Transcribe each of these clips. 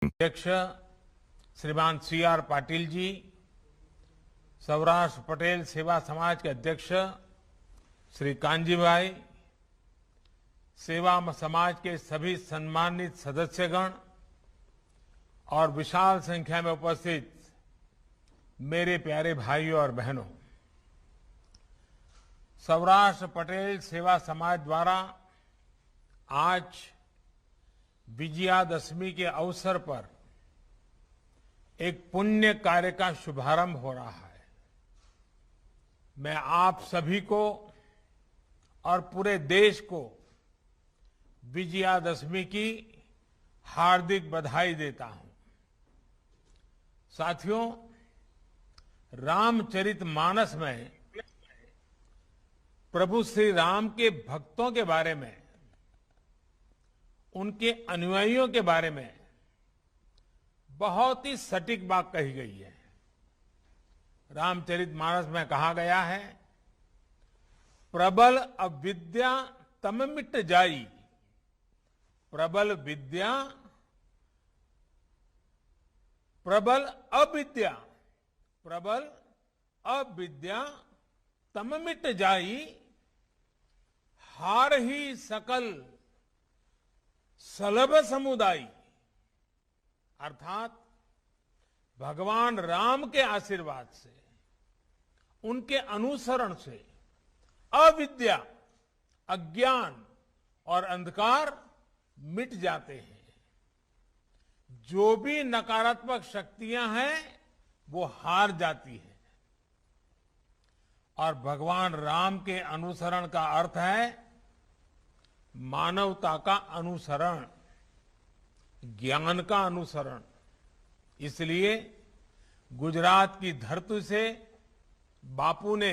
अध्यक्ष श्रीमान सी.आर. पाटिल जी, सौराष्ट्र पटेल सेवा समाज के अध्यक्ष श्री कांजी भाई, सेवा समाज के सभी सम्मानित सदस्यगण और विशाल संख्या में उपस्थित मेरे प्यारे भाइयों और बहनों, सौराष्ट्र पटेल सेवा समाज द्वारा आज विजयादशमी के अवसर पर एक पुण्य कार्य का शुभारंभ हो रहा है। मैं आप सभी को और पूरे देश को विजयादशमी की हार्दिक बधाई देता हूं। साथियों, रामचरितमानस में प्रभु श्री राम के भक्तों के बारे में, उनके अनुयायियों के बारे में बहुत ही सटीक बात कही गई है। रामचरितमानस में कहा गया है, प्रबल अविद्या तम मिट जाई, प्रबल अविद्या तम मिट जाई, हार ही सकल सलभ समुदायी। अर्थात भगवान राम के आशीर्वाद से, उनके अनुसरण से अविद्या, अज्ञान और अंधकार मिट जाते हैं। जो भी नकारात्मक शक्तियां हैं वो हार जाती हैं। और भगवान राम के अनुसरण का अर्थ है मानवता का अनुसरण, ज्ञान का अनुसरण। इसलिए गुजरात की धरती से बापू ने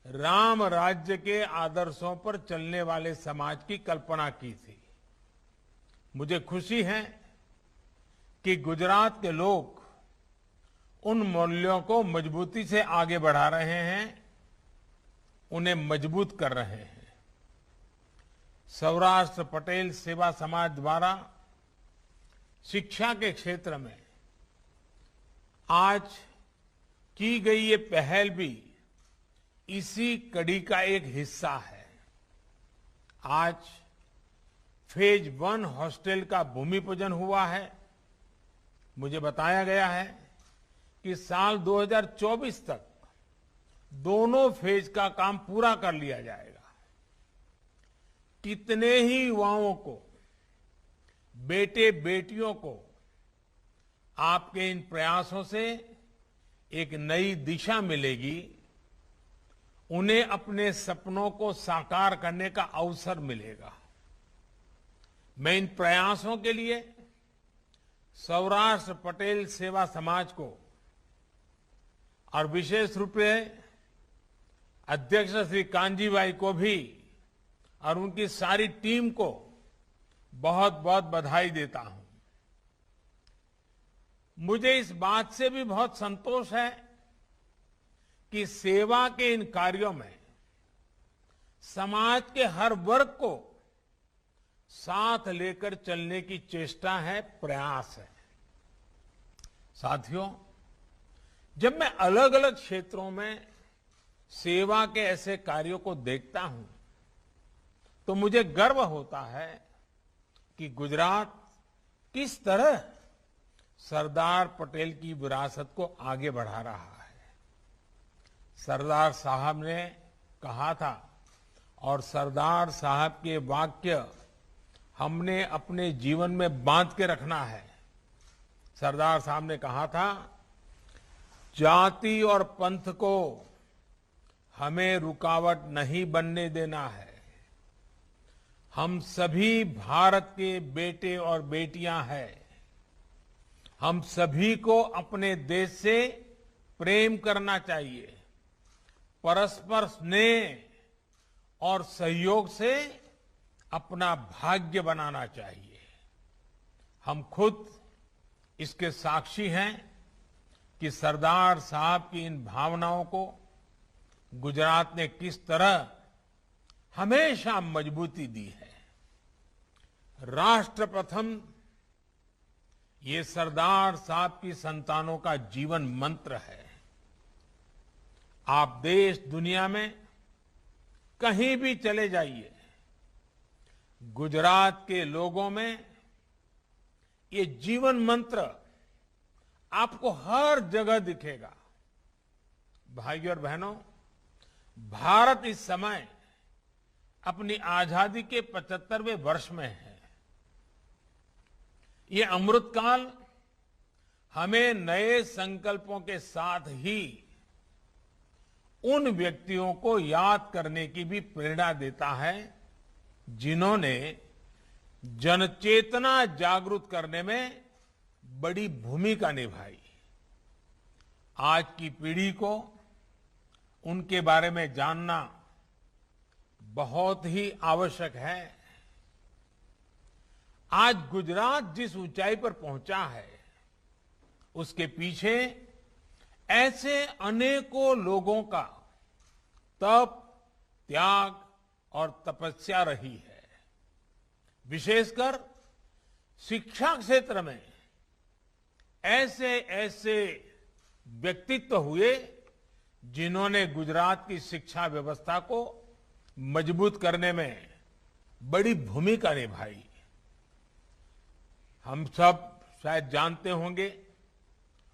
राम राज्य के आदर्शों पर चलने वाले समाज की कल्पना की थी। मुझे खुशी है कि गुजरात के लोग उन मूल्यों को मजबूती से आगे बढ़ा रहे हैं, उन्हें मजबूत कर रहे हैं। सौराष्ट्र पटेल सेवा समाज द्वारा शिक्षा के क्षेत्र में आज की गई ये पहल भी इसी कड़ी का एक हिस्सा है। आज फेज 1 हॉस्टल का भूमि पूजन हुआ है। मुझे बताया गया है कि साल 2024 तक दोनों फेज का काम पूरा कर लिया जाएगा। कितने ही युवाओं को, बेटे बेटियों को आपके इन प्रयासों से एक नई दिशा मिलेगी, उन्हें अपने सपनों को साकार करने का अवसर मिलेगा। मैं इन प्रयासों के लिए सौराष्ट्र पटेल सेवा समाज को और विशेष रूप से अध्यक्ष श्री कांजी भाई को भी और उनकी सारी टीम को बहुत बहुत बधाई देता हूं। मुझे इस बात से भी बहुत संतोष है कि सेवा के इन कार्यों में समाज के हर वर्ग को साथ लेकर चलने की चेष्टा है, प्रयास है। साथियों, जब मैं अलग अलग क्षेत्रों में सेवा के ऐसे कार्यों को देखता हूं तो मुझे गर्व होता है कि गुजरात किस तरह सरदार पटेल की विरासत को आगे बढ़ा रहा है। सरदार साहब ने कहा था और सरदार साहब के वाक्य हमने अपने जीवन में बांध के रखना है। सरदार साहब ने कहा था, जाति और पंथ को हमें रुकावट नहीं बनने देना है। हम सभी भारत के बेटे और बेटियां हैं। हम सभी को अपने देश से प्रेम करना चाहिए। परस्पर स्नेह और सहयोग से अपना भाग्य बनाना चाहिए। हम खुद इसके साक्षी हैं कि सरदार साहब की इन भावनाओं को गुजरात ने किस तरह हमेशा मजबूती दी है। राष्ट्र प्रथम ये सरदार साहब की संतानों का जीवन मंत्र है। आप देश दुनिया में कहीं भी चले जाइए, गुजरात के लोगों में ये जीवन मंत्र आपको हर जगह दिखेगा। भाइयों और बहनों, भारत इस समय अपनी आजादी के 75वें वर्ष में है। ये अमृतकाल हमें नए संकल्पों के साथ ही उन व्यक्तियों को याद करने की भी प्रेरणा देता है जिन्होंने जनचेतना जागृत करने में बड़ी भूमिका निभाई। आज की पीढ़ी को उनके बारे में जानना बहुत ही आवश्यक है। आज गुजरात जिस ऊंचाई पर पहुंचा है, उसके पीछे ऐसे अनेकों लोगों का तप, त्याग और तपस्या रही है। विशेषकर शिक्षा क्षेत्र में ऐसे ऐसे व्यक्तित्व हुए जिन्होंने गुजरात की शिक्षा व्यवस्था को मजबूत करने में बड़ी भूमिका निभाई। हम सब शायद जानते होंगे,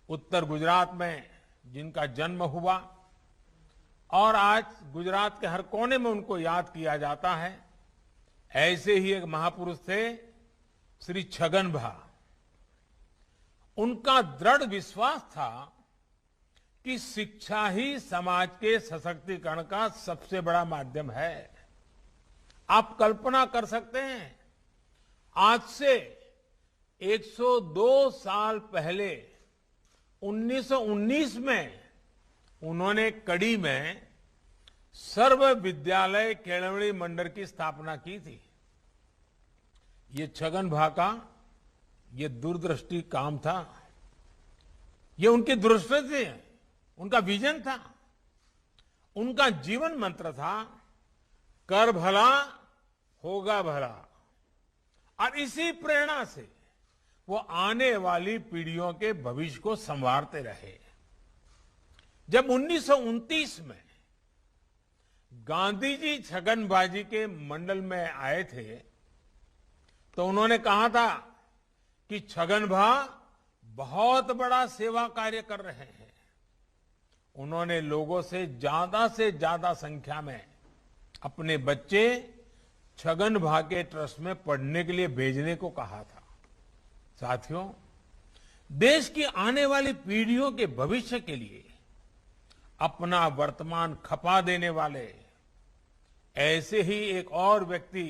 उत्तर गुजरात में जिनका जन्म हुआ और आज गुजरात के हर कोने में उनको याद किया जाता है, ऐसे ही एक महापुरुष थे श्री छगन भा। उनका दृढ़ विश्वास था कि शिक्षा ही समाज के सशक्तिकरण का सबसे बड़ा माध्यम है। आप कल्पना कर सकते हैं, आज से 102 साल पहले 1919 में उन्होंने कड़ी में सर्व विद्यालय केळवणी मंडल की स्थापना की थी। ये छगन भा का ये दूरदृष्टि काम था, ये उनकी दृष्टि थी, उनका विजन था, उनका जीवन मंत्र था, कर भला होगा भला। और इसी प्रेरणा से वो आने वाली पीढ़ियों के भविष्य को संवारते रहे। जब 1929 में गांधी जी छगन भाजी के मंडल में आए थे, तो उन्होंने कहा था कि छगन भा बहुत बड़ा सेवा कार्य कर रहे हैं। उन्होंने लोगों से ज्यादा संख्या में अपने बच्चे छगन भा के ट्रस्ट में पढ़ने के लिए भेजने को कहा था। साथियों, देश की आने वाली पीढ़ियों के भविष्य के लिए अपना वर्तमान खपा देने वाले ऐसे ही एक और व्यक्ति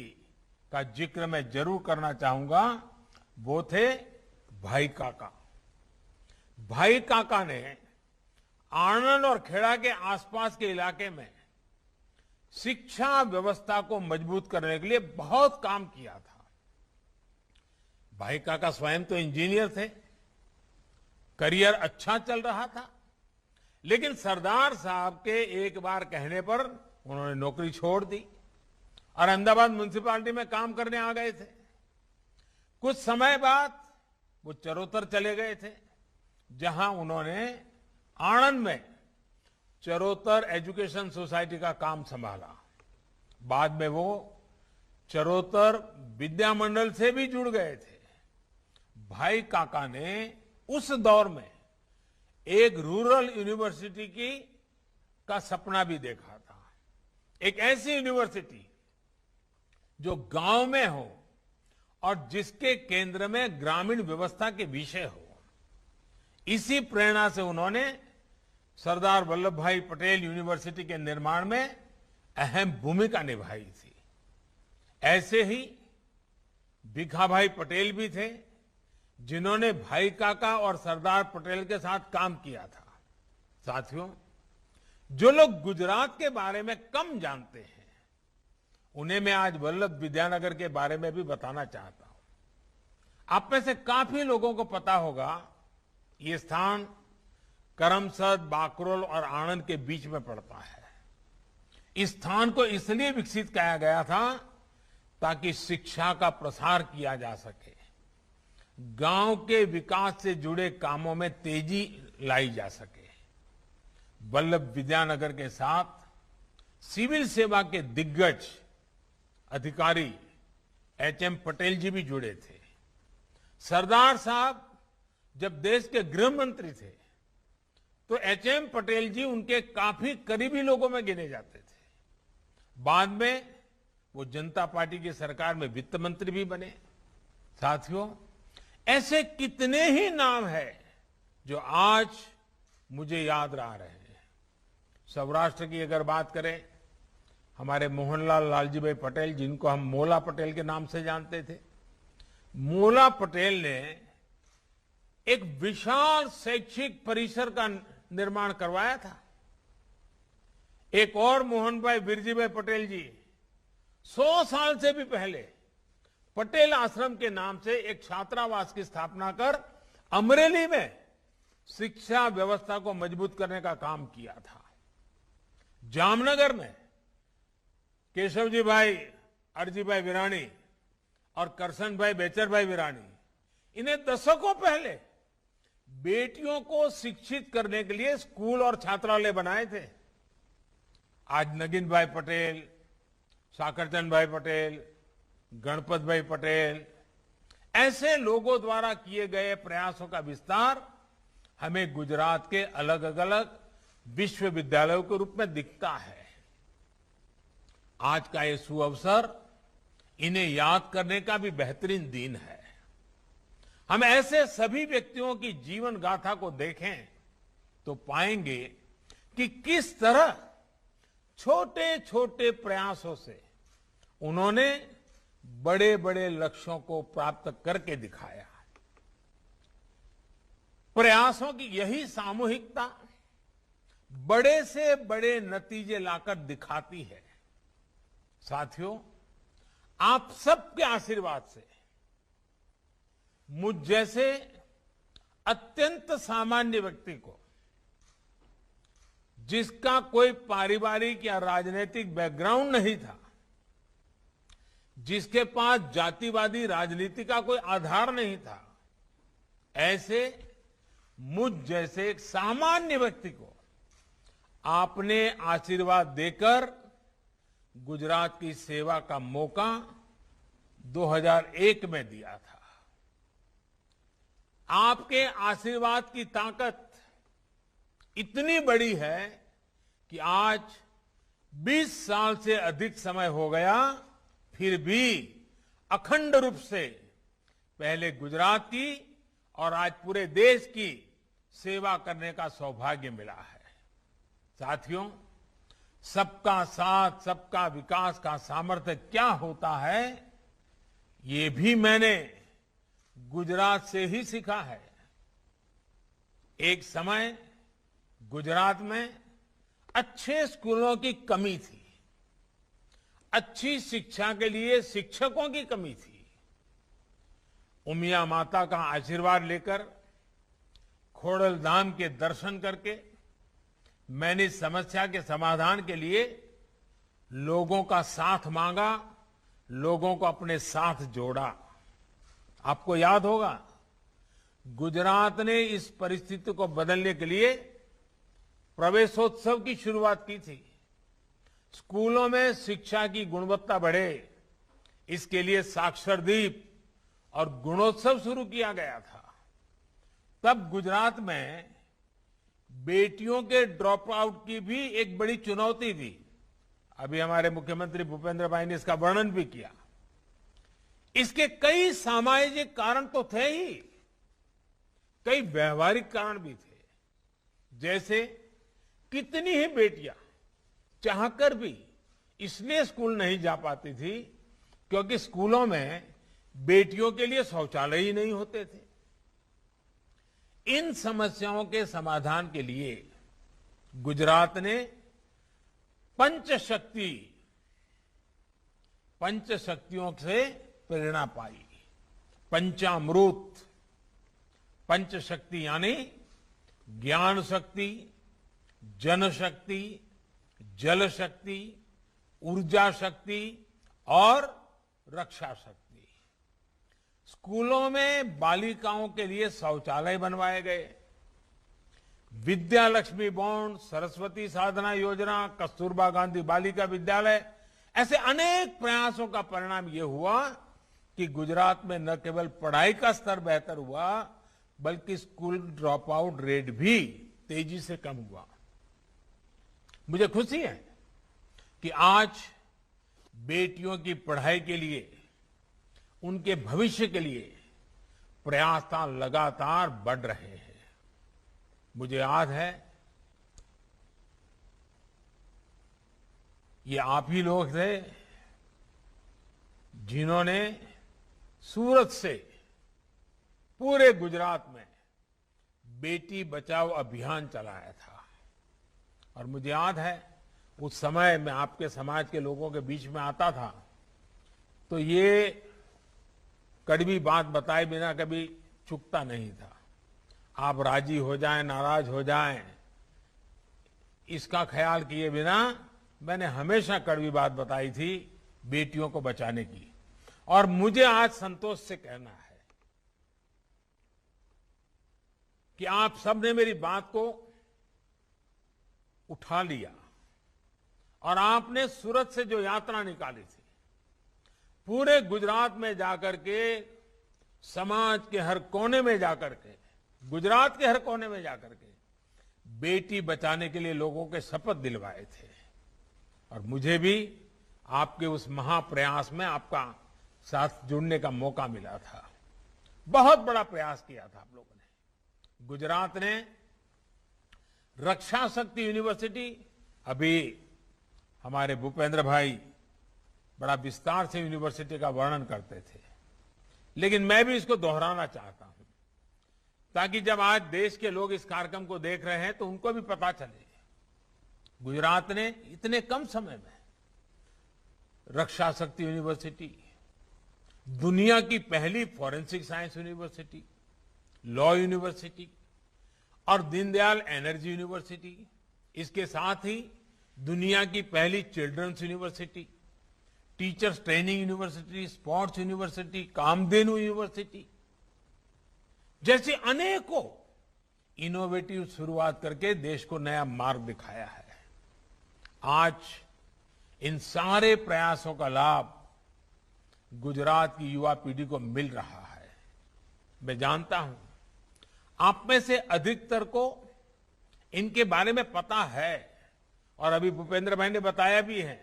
का जिक्र मैं जरूर करना चाहूंगा। वो थे भाई काका। भाई काका ने आणंद और खेड़ा के आसपास के इलाके में शिक्षा व्यवस्था को मजबूत करने के लिए बहुत काम किया था। भाई काका स्वयं तो इंजीनियर थे, करियर अच्छा चल रहा था, लेकिन सरदार साहब के एक बार कहने पर उन्होंने नौकरी छोड़ दी और अहमदाबाद म्युनिसिपैलिटी में काम करने आ गए थे। कुछ समय बाद वो चरोतर चले गए थे, जहां उन्होंने आणंद में चरोतर एजुकेशन सोसाइटी का काम संभाला। बाद में वो चरोतर विद्या मंडल से भी जुड़ गए थे। भाई काका ने उस दौर में एक रूरल यूनिवर्सिटी का सपना भी देखा था। एक ऐसी यूनिवर्सिटी जो गांव में हो और जिसके केंद्र में ग्रामीण व्यवस्था के विषय हो। इसी प्रेरणा से उन्होंने सरदार वल्लभ भाई पटेल यूनिवर्सिटी के निर्माण में अहम भूमिका निभाई थी। ऐसे ही भिखाभाई पटेल भी थे, जिन्होंने भाई काका और सरदार पटेल के साथ काम किया था। साथियों, जो लोग गुजरात के बारे में कम जानते हैं, उन्हें मैं आज वल्लभ विद्यानगर के बारे में भी बताना चाहता हूं। आप में से काफी लोगों को पता होगा, ये स्थान करमसद, बाकरोल और आणंद के बीच में पड़ता है। इस स्थान को इसलिए विकसित किया गया था ताकि शिक्षा का प्रसार किया जा सके। गांव के विकास से जुड़े कामों में तेजी लाई जा सके। वल्लभ विद्यानगर के साथ सिविल सेवा के दिग्गज अधिकारी एचएम पटेल जी भी जुड़े थे। सरदार साहब जब देश के गृह मंत्री थे तो एचएम पटेल जी उनके काफी करीबी लोगों में गिने जाते थे। बाद में वो जनता पार्टी की सरकार में वित्त मंत्री भी बने। साथियों, ऐसे कितने ही नाम हैं जो आज मुझे याद रह रहे हैं। सौराष्ट्र की अगर बात करें, हमारे मोहनलाल लालजीभाई पटेल, जिनको हम मोला पटेल के नाम से जानते थे, मोला पटेल ने एक विशाल शैक्षिक परिसर का निर्माण करवाया था। एक और मोहन भाई बिरजी पटेल जी 100 साल से भी पहले पटेल आश्रम के नाम से एक छात्रावास की स्थापना कर अमरेली में शिक्षा व्यवस्था को मजबूत करने का काम किया था। जामनगर में केशवजी भाई अरजी भाई विराणी और करसन भाई बेचर भाई विराणी, इन्हें दशकों पहले बेटियों को शिक्षित करने के लिए स्कूल और छात्रालय बनाए थे। आज नगिन भाई पटेल, साकरचंद भाई पटेल, गणपत भाई पटेल, ऐसे लोगों द्वारा किए गए प्रयासों का विस्तार हमें गुजरात के अलग अलग विश्वविद्यालयों के रूप में दिखता है। आज का ये सुअवसर इन्हें याद करने का भी बेहतरीन दिन है। हम ऐसे सभी व्यक्तियों की जीवन गाथा को देखें तो पाएंगे कि किस तरह छोटे छोटे प्रयासों से उन्होंने बड़े बड़े लक्ष्यों को प्राप्त करके दिखाया। प्रयासों की यही सामूहिकता बड़े से बड़े नतीजे लाकर दिखाती है। साथियों, आप सबके आशीर्वाद से मुझ जैसे अत्यंत सामान्य व्यक्ति को, जिसका कोई पारिवारिक या राजनीतिक बैकग्राउंड नहीं था, जिसके पास जातिवादी राजनीति का कोई आधार नहीं था, ऐसे मुझ जैसे एक सामान्य व्यक्ति को आपने आशीर्वाद देकर गुजरात की सेवा का मौका 2001 में दिया था। आपके आशीर्वाद की ताकत इतनी बड़ी है कि आज 20 साल से अधिक समय हो गया, फिर भी अखंड रूप से पहले गुजरात की और आज पूरे देश की सेवा करने का सौभाग्य मिला है। साथियों, सबका साथ, सबका विकास का सामर्थ्य क्या होता है, ये भी मैंने गुजरात से ही सीखा है। एक समय गुजरात में अच्छे स्कूलों की कमी थी, अच्छी शिक्षा के लिए शिक्षकों की कमी थी। उमिया माता का आशीर्वाद लेकर, खोड़ल धाम के दर्शन करके मैंने इस समस्या के समाधान के लिए लोगों का साथ मांगा, लोगों को अपने साथ जोड़ा। आपको याद होगा, गुजरात ने इस परिस्थिति को बदलने के लिए प्रवेशोत्सव की शुरुआत की थी। स्कूलों में शिक्षा की गुणवत्ता बढ़े, इसके लिए साक्षरदीप और गुणोत्सव शुरू किया गया था। तब गुजरात में बेटियों के ड्रॉप आउट की भी एक बड़ी चुनौती थी। अभी हमारे मुख्यमंत्री भूपेंद्र भाई ने इसका वर्णन भी किया। इसके कई सामाजिक कारण तो थे ही, कई व्यवहारिक कारण भी थे। जैसे कितनी ही बेटियां चाहकर भी इसलिए स्कूल नहीं जा पाती थी क्योंकि स्कूलों में बेटियों के लिए शौचालय ही नहीं होते थे। इन समस्याओं के समाधान के लिए गुजरात ने पंचशक्तियों से प्रेरणा पाई। पंचामृत, पंचशक्ति यानी ज्ञान शक्ति, जनशक्ति, जल शक्ति, ऊर्जा शक्ति और रक्षा शक्ति। स्कूलों में बालिकाओं के लिए शौचालय बनवाए गए, विद्या लक्ष्मी बॉन्ड, सरस्वती साधना योजना, कस्तूरबा गांधी बालिका विद्यालय, ऐसे अनेक प्रयासों का परिणाम ये हुआ कि गुजरात में न केवल पढ़ाई का स्तर बेहतर हुआ, बल्कि स्कूल ड्रॉप आउट रेट भी तेजी से कम हुआ। मुझे खुशी है कि आज बेटियों की पढ़ाई के लिए, उनके भविष्य के लिए प्रयास लगातार बढ़ रहे हैं। मुझे याद है, ये आप ही लोग थे जिन्होंने सूरत से पूरे गुजरात में बेटी बचाओ अभियान चलाया था। और मुझे याद है, उस समय मैं आपके समाज के लोगों के बीच में आता था तो ये कड़वी बात बताए बिना कभी चुकता नहीं था। आप राजी हो जाएं, नाराज हो जाएं, इसका ख्याल किए बिना मैंने हमेशा कड़वी बात बताई थी बेटियों को बचाने की। और मुझे आज संतोष से कहना है कि आप सबने मेरी बात को उठा लिया और आपने सूरत से जो यात्रा निकाली थी, पूरे गुजरात में जाकर के, समाज के हर कोने में जाकर के, गुजरात के हर कोने में जाकर के बेटी बचाने के लिए लोगों के शपथ दिलवाए थे। और मुझे भी आपके उस महाप्रयास में आपका साथ जुड़ने का मौका मिला था। बहुत बड़ा प्रयास किया था आप लोगों ने। गुजरात ने रक्षा शक्ति यूनिवर्सिटी, अभी हमारे भूपेंद्र भाई बड़ा विस्तार से यूनिवर्सिटी का वर्णन करते थे, लेकिन मैं भी इसको दोहराना चाहता हूं ताकि जब आज देश के लोग इस कार्यक्रम को देख रहे हैं तो उनको भी पता चले। गुजरात ने इतने कम समय में रक्षा शक्ति यूनिवर्सिटी, दुनिया की पहली forensic science university, law university और दीनदयाल एनर्जी यूनिवर्सिटी, इसके साथ ही दुनिया की पहली children's university, teachers training university, sports university, Kamdhenu university जैसी अनेकों इनोवेटिव शुरुआत करके देश को नया मार्ग दिखाया है। आज इन सारे प्रयासों का लाभ गुजरात की युवा पीढ़ी को मिल रहा है। मैं जानता हूं आप में से अधिकतर को इनके बारे में पता है और अभी भूपेंद्र भाई ने बताया भी है,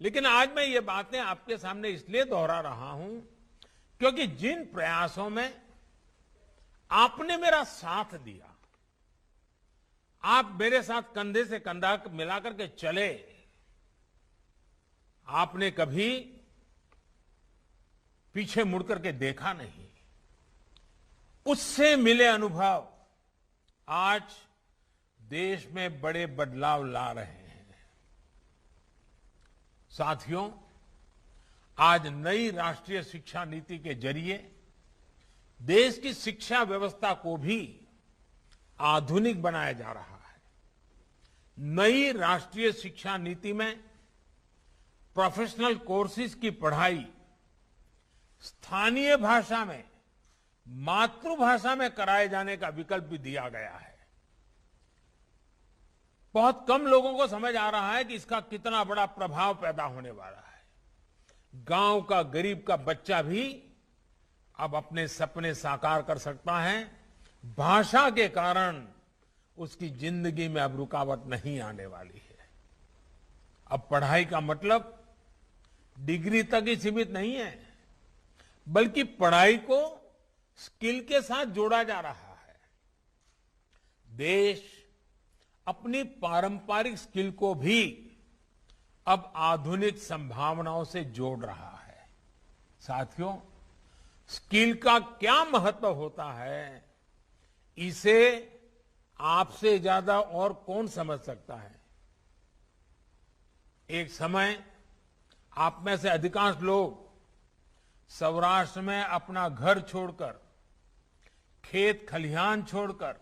लेकिन आज मैं ये बातें आपके सामने इसलिए दोहरा रहा हूं क्योंकि जिन प्रयासों में आपने मेरा साथ दिया, आप मेरे साथ कंधे से कंधा मिलाकर के चले, आपने कभी पीछे मुड़कर के देखा नहीं, उससे मिले अनुभव आज देश में बड़े बदलाव ला रहे हैं। साथियों, आज नई राष्ट्रीय शिक्षा नीति के जरिए देश की शिक्षा व्यवस्था को भी आधुनिक बनाया जा रहा है। नई राष्ट्रीय शिक्षा नीति में प्रोफेशनल कोर्सेज की पढ़ाई स्थानीय भाषा में, मातृभाषा में कराए जाने का विकल्प भी दिया गया है। बहुत कम लोगों को समझ आ रहा है कि इसका कितना बड़ा प्रभाव पैदा होने वाला है। गांव का गरीब का बच्चा भी अब अपने सपने साकार कर सकता है। भाषा के कारण उसकी जिंदगी में अब रुकावट नहीं आने वाली है। अब पढ़ाई का मतलब डिग्री तक ही सीमित नहीं है, बल्कि पढ़ाई को स्किल के साथ जोड़ा जा रहा है। देश अपनी पारंपरिक स्किल को भी अब आधुनिक संभावनाओं से जोड़ रहा है। साथियों, स्किल का क्या महत्व होता है, इसे आपसे ज्यादा और कौन समझ सकता है। एक समय आप में से अधिकांश लोग सौराष्ट्र में अपना घर छोड़कर, खेत खलिहान छोड़कर,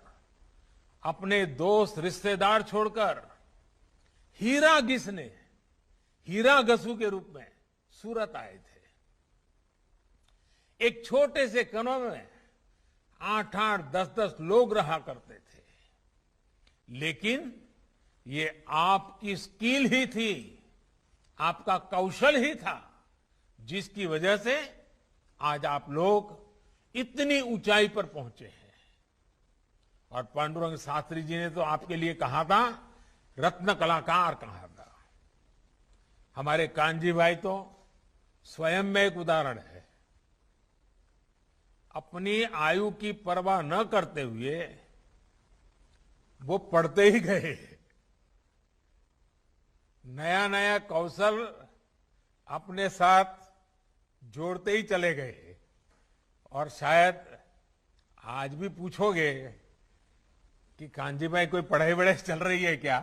अपने दोस्त रिश्तेदार छोड़कर हीरा घिसने, हीरा घसू के रूप में सूरत आए थे। एक छोटे से कमरे में 8-8, 10-10 लोग रहा करते थे, लेकिन ये आपकी स्किल ही थी, आपका कौशल ही था, जिसकी वजह से आज आप लोग इतनी ऊंचाई पर पहुंचे हैं। और पांडुरंग शास्त्री जी ने तो आपके लिए कहा था, रत्न कलाकार कहा था। हमारे कान्जी भाई तो स्वयं में एक उदाहरण है। अपनी आयु की परवाह न करते हुए वो पढ़ते ही गए, नया नया कौशल अपने साथ जोड़ते ही चले गए। और शायद आज भी पूछोगे कि कान्जी भाई कोई पढ़ाई वढ़ाई चल रही है क्या,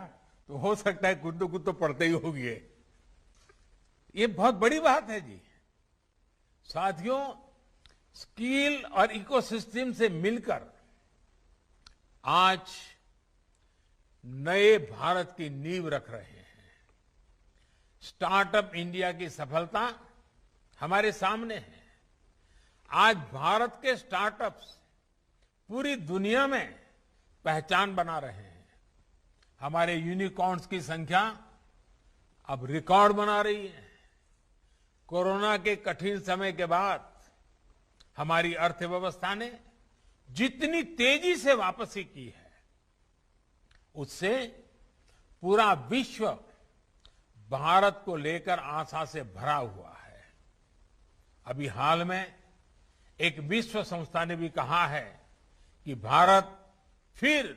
तो हो सकता है कुछ तो पढ़ते ही होंगे। ये बहुत बड़ी बात है जी। साथियों, स्किल और इकोसिस्टम से मिलकर आज नए भारत की नींव रख रहे हैं। स्टार्टअप इंडिया की सफलता हमारे सामने है। आज भारत के स्टार्टअप्स पूरी दुनिया में पहचान बना रहे हैं। हमारे यूनिकॉर्न्स की संख्या अब रिकॉर्ड बना रही है। कोरोना के कठिन समय के बाद हमारी अर्थव्यवस्था ने जितनी तेजी से वापसी की है, उससे पूरा विश्व भारत को लेकर आशा से भरा हुआ है। अभी हाल में एक विश्व संस्था ने भी कहा है कि भारत फिर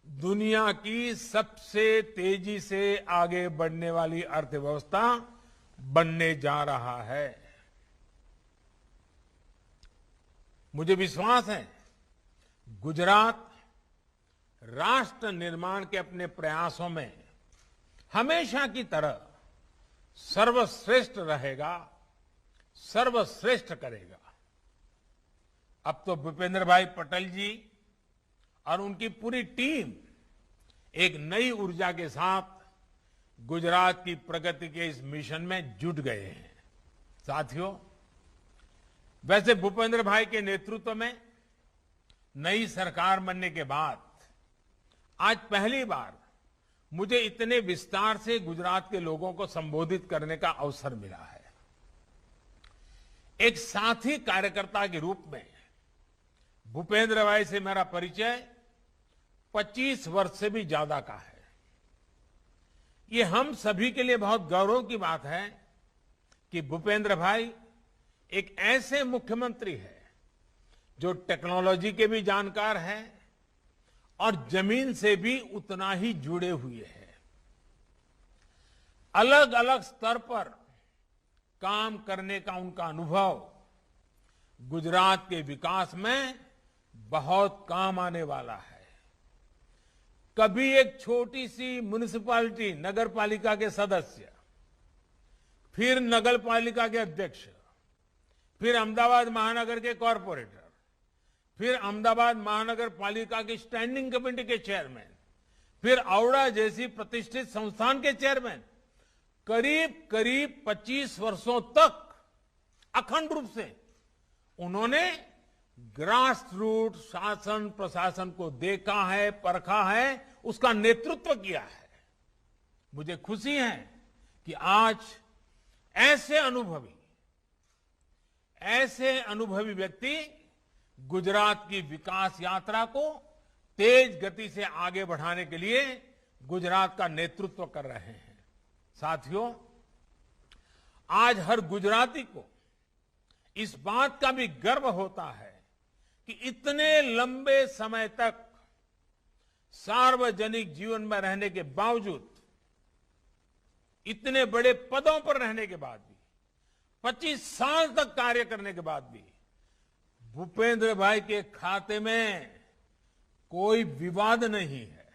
दुनिया की सबसे तेजी से आगे बढ़ने वाली अर्थव्यवस्था बनने जा रहा है। मुझे विश्वास है, गुजरात राष्ट्र निर्माण के अपने प्रयासों में हमेशा की तरह सर्वश्रेष्ठ रहेगा, सर्वश्रेष्ठ करेगा। अब तो भूपेंद्र भाई पटेल जी और उनकी पूरी टीम एक नई ऊर्जा के साथ गुजरात की प्रगति के इस मिशन में जुट गए हैं। साथियों, वैसे भूपेंद्र भाई के नेतृत्व में नई सरकार बनने के बाद आज पहली बार मुझे इतने विस्तार से गुजरात के लोगों को संबोधित करने का अवसर मिला है। एक साथी कार्यकर्ता के रूप में भूपेंद्र भाई से मेरा परिचय 25 वर्ष से भी ज्यादा का है। ये हम सभी के लिए बहुत गौरव की बात है कि भूपेंद्र भाई एक ऐसे मुख्यमंत्री है जो टेक्नोलॉजी के भी जानकार हैं और जमीन से भी उतना ही जुड़े हुए हैं। अलग अलग स्तर पर काम करने का उनका अनुभव गुजरात के विकास में बहुत काम आने वाला है। कभी एक छोटी सी म्युनिसिपैलिटी नगर पालिका के सदस्य, फिर नगर पालिका के अध्यक्ष, फिर अहमदाबाद महानगर के कॉरपोरेटर, फिर अहमदाबाद महानगर पालिका की स्टैंडिंग कमेटी के चेयरमैन, फिर औड़ा जैसी प्रतिष्ठित संस्थान के चेयरमैन, करीब करीब 25 वर्षों तक अखंड रूप से उन्होंने ग्रास रूट शासन प्रशासन को देखा है, परखा है, उसका नेतृत्व किया है। मुझे खुशी है कि आज ऐसे अनुभवी व्यक्ति गुजरात की विकास यात्रा को तेज गति से आगे बढ़ाने के लिए गुजरात का नेतृत्व कर रहे हैं। साथियों, आज हर गुजराती को इस बात का भी गर्व होता है कि इतने लंबे समय तक सार्वजनिक जीवन में रहने के बावजूद, इतने बड़े पदों पर रहने के बाद भी, 25 साल तक कार्य करने के बाद भी भूपेंद्र भाई के खाते में कोई विवाद नहीं है।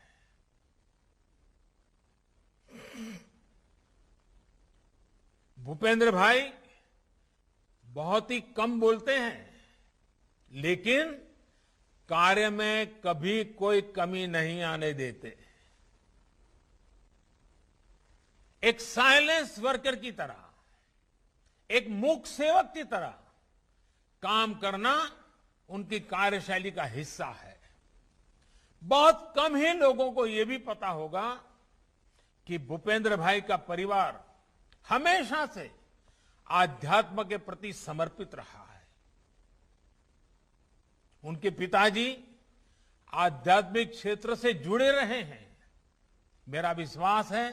भूपेंद्र भाई बहुत ही कम बोलते हैं, लेकिन कार्य में कभी कोई कमी नहीं आने देते। एक साइलेंस वर्कर की तरह, एक मूक सेवक की तरह काम करना उनकी कार्यशैली का हिस्सा है। बहुत कम ही लोगों को यह भी पता होगा कि भूपेंद्र भाई का परिवार हमेशा से आध्यात्म के प्रति समर्पित रहा है। उनके पिताजी आध्यात्मिक क्षेत्र से जुड़े रहे हैं। मेरा विश्वास है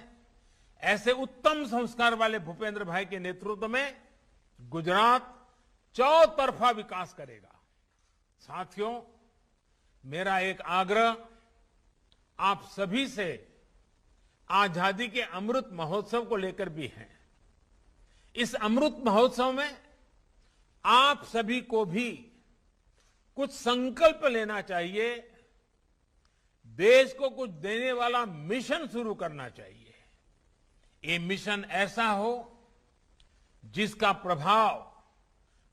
ऐसे उत्तम संस्कार वाले भूपेंद्र भाई के नेतृत्व में गुजरात चौतरफा विकास करेगा। साथियों, मेरा एक आग्रह आप सभी से आजादी के अमृत महोत्सव को लेकर भी है। इस अमृत महोत्सव में आप सभी को भी कुछ संकल्प लेना चाहिए। देश को कुछ देने वाला मिशन शुरू करना चाहिए। ये मिशन ऐसा हो जिसका प्रभाव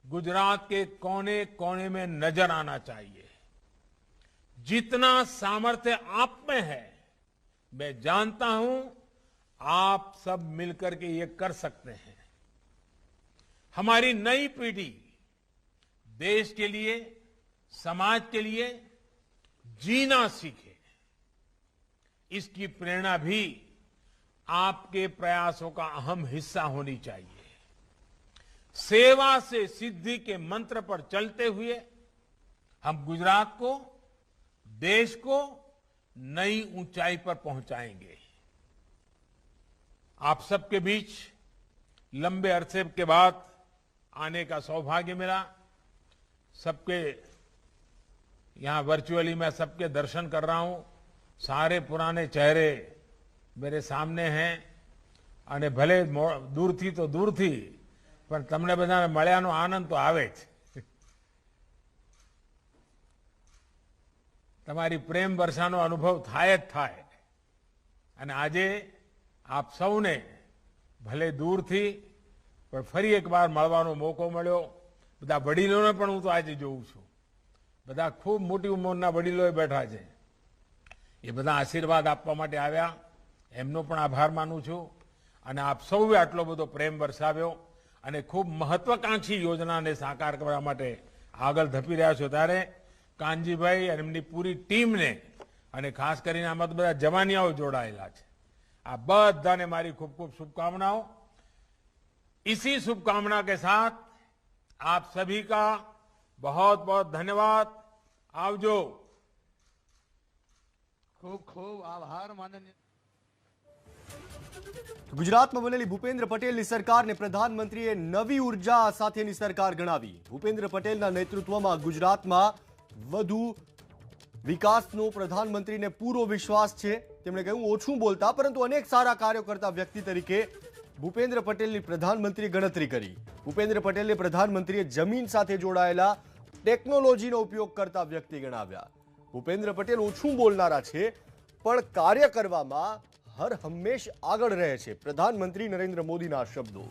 गुजरात के कोने कोने में नजर आना चाहिए। जितना सामर्थ्य आप में है, मैं जानता हूं आप सब मिलकर के ये कर सकते हैं। हमारी नई पीढ़ी देश के लिए, समाज के लिए जीना सीखे, इसकी प्रेरणा भी आपके प्रयासों का अहम हिस्सा होनी चाहिए। सेवा से सिद्धि के मंत्र पर चलते हुए हम गुजरात को, देश को नई ऊंचाई पर पहुंचाएंगे। आप सबके बीच लंबे अरसे के बाद आने का सौभाग्य मिला। सबके यहां वर्चुअली मैं सबके दर्शन कर रहा हूं। सारे पुराने चेहरे मेरे सामने हैं અને ભલે દૂરથી તો દૂરથી પણ તમને બધાને મળ્યાનો આનંદ તો આવે જ। તમારી પ્રેમ વર્ષાનો અનુભવ થાય જ થાય। અને આજે આપ સૌને ભલે દૂરથી પણ ફરી એકવાર મળવાનો મોકો મળ્યો। બધા વડીલોને પણ હું તો આજે જોઉં છું। બધા ખૂબ મોટી ઉંમરના વડીલોએ બેઠા છે। એ બધા આશીર્વાદ આપવા માટે આવ્યા। એમનો પણ આભાર માનું છું। અને આપ સૌએ આટલો બધો પ્રેમ વરસાવ્યો અને ખૂબ મહત્વાકાંક્ષી યોજનાને સાકાર કરવા માટે આગળ ધપી રહ્યા છો, ત્યારે કાનજીભાઈ અને એમની પૂરી ટીમને અને ખાસ કરીને આમાં તો બધા જવાનિયાઓ જોડાયેલા છે, આ બધાને મારી ખૂબ ખૂબ શુભકામનાઓ। इसी शुभकामना के साथ आप सभी का बहुत बहुत धन्यवाद। आवजो। खूब खूब आभार माननीय। ગુજરાતમાં બનેલી ભૂપેન્દ્ર પટેલની સરકારને પ્રધાનમંત્રીએ નવી ઉર્જા સાથેની સરકાર ગણાવી। ભૂપેન્દ્ર પટેલના નેતૃત્વમાં ગુજરાતમાં વધુ વિકાસનો પ્રધાનમંત્રીને પૂરો વિશ્વાસ છે। તેમણે કહ્યું ઓછું બોલતા પરંતુ અનેક સારા કાર્યો કરતા વ્યક્તિ તરીકે ભૂપેન્દ્ર પટેલની પ્રધાનમંત્રી ગણતરી કરી। ભૂપેન્દ્ર પટેલને પ્રધાનમંત્રીએ જમીન સાથે જોડાયેલા ટેકનોલોજીનો ઉપયોગ કરતા વ્યક્તિ ગણાવ્યા। ભૂપેન્દ્ર પટેલ ઓછું બોલનારા છે પણ કાર્ય કરવામાં હર હંમેશ આગળ રહે છે। પ્રધાનમંત્રી નરેન્દ્ર મોદીના શબ્દો।